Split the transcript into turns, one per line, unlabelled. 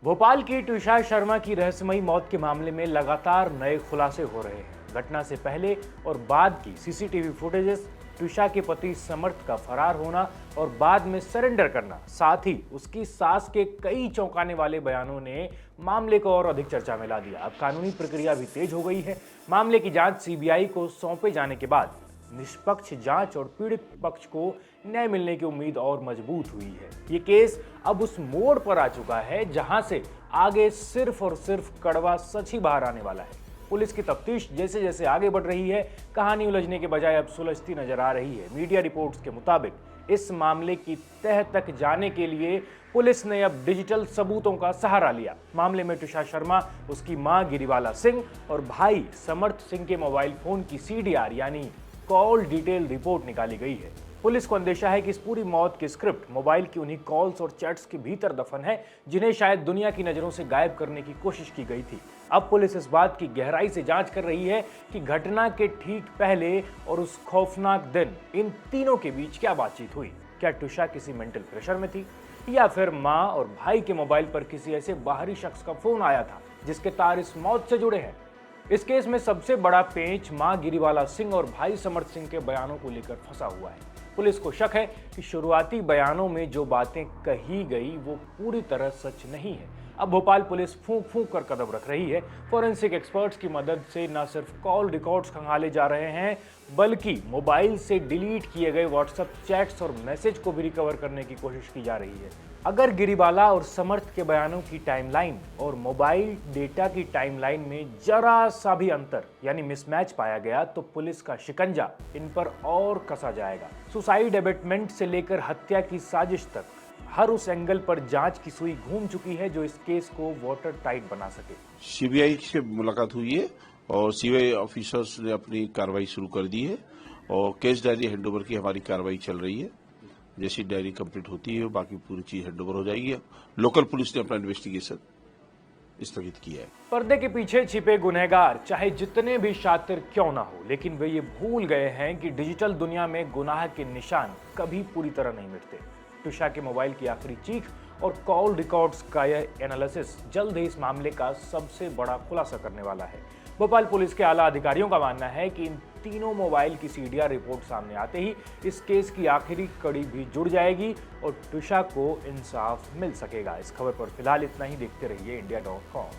भोपाल की ट्विशा शर्मा की रहस्यमयी मौत के मामले में लगातार नए खुलासे हो रहे हैं। घटना से पहले और बाद की सीसीटीवी फुटेजेस, ट्विशा के पति समर्थ का फरार होना और बाद में सरेंडर करना, साथ ही उसकी सास के कई चौंकाने वाले बयानों ने मामले को और अधिक चर्चा में ला दिया। अब कानूनी प्रक्रिया भी तेज हो गई है। मामले की जांच सीबीआई को सौंपे जाने के बाद निष्पक्ष जांच और पीड़ित पक्ष को न्याय मिलने की उम्मीद और मजबूत हुई है। ये केस अब उस मोड़ पर आ चुका है जहां से आगे सिर्फ और सिर्फ कड़वा सच ही बाहर आने वाला है। पुलिस की तफ्तीश जैसे जैसे आगे बढ़ रही है, कहानी उलझने के बजाय अब सुलझती नजर आ रही है। मीडिया रिपोर्ट्स के मुताबिक इस मामले की तह तक जाने के लिए पुलिस ने अब डिजिटल सबूतों का सहारा लिया। मामले में ट्विशा शर्मा, उसकी मां गिरिबाला सिंह और भाई समर्थ सिंह के मोबाइल फोन की सीडीआर यानी कॉल डिटेल रिपोर्ट निकाली गई है। पुलिस को अंदेशा है कि इस पूरी मौत की स्क्रिप्ट मोबाइल की उन्हीं कॉल्स और चैट्स के भीतर दफन है जिन्हें शायद दुनिया की नजरों से गायब करने की कोशिश की गई थी। अब पुलिस इस बात की गहराई से जांच कर रही है कि घटना के ठीक पहले और उस खौफनाक दिन इन तीनों के बीच क्या बातचीत हुई। क्या ट्विशा किसी मेंटल प्रेशर में थी या फिर मां और भाई के मोबाइल पर किसी ऐसे बाहरी शख्स का फोन आया था जिसके तार इस मौत से जुड़े हैं। इस केस में सबसे बड़ा पेंच मां गिरिबाला सिंह और भाई समर्थ सिंह के बयानों को लेकर फंसा हुआ है। पुलिस को शक है कि शुरुआती बयानों में जो बातें कही गई वो पूरी तरह सच नहीं है। अब भोपाल पुलिस फूंक फूंक कर कदम रख रही है। फॉरेंसिक एक्सपर्ट्स की मदद से न सिर्फ कॉल रिकॉर्ड्स खंगाले जा रहे हैं बल्कि मोबाइल से डिलीट किए गए व्हाट्सएप चैट्स और मैसेज को भी रिकवर करने की कोशिश की जा रही है। अगर गिरिबाला और समर्थ के बयानों की टाइमलाइन और मोबाइल डेटा की टाइमलाइन में जरा सा भी अंतर यानी मिसमैच पाया गया तो पुलिस का शिकंजा इन पर और कसा जाएगा। सुसाइड अबेटमेंट से लेकर हत्या की साजिश तक हर उस एंगल पर जांच की सुई घूम चुकी है जो इस केस को वाटर टाइट बना सके।
सीबीआई से मुलाकात हुई है और सीबीआई ऑफिसर्स ने अपनी कार्रवाई शुरू कर दी है और केस डायरी हैंडओवर की हमारी कार्रवाई चल रही है। जैसी डायरी कंप्लीट होती है बाकी पूरी चीज हैंडओवर हो जाएगी। लोकल पुलिस ने अपना इन्वेस्टिगेशन स्थगित किया है।
पर्दे के पीछे छिपे गुनहगार चाहे जितने भी शातिर क्यों ना हो, लेकिन वे ये भूल गए हैं कि डिजिटल दुनिया में गुनाह के निशान कभी पूरी तरह नहीं मिटते। ट्विशा के मोबाइल की आखिरी चीख और कॉल रिकॉर्ड्स का यह एनालिसिस जल्द ही इस मामले का सबसे बड़ा खुलासा करने वाला है। भोपाल पुलिस के आला अधिकारियों का मानना है कि इन तीनों मोबाइल की सीडीआर रिपोर्ट सामने आते ही इस केस की आखिरी कड़ी भी जुड़ जाएगी और ट्विशा को इंसाफ मिल सकेगा। इस खबर पर फिलहाल इतना ही। देखते रहिए इंडिया.com।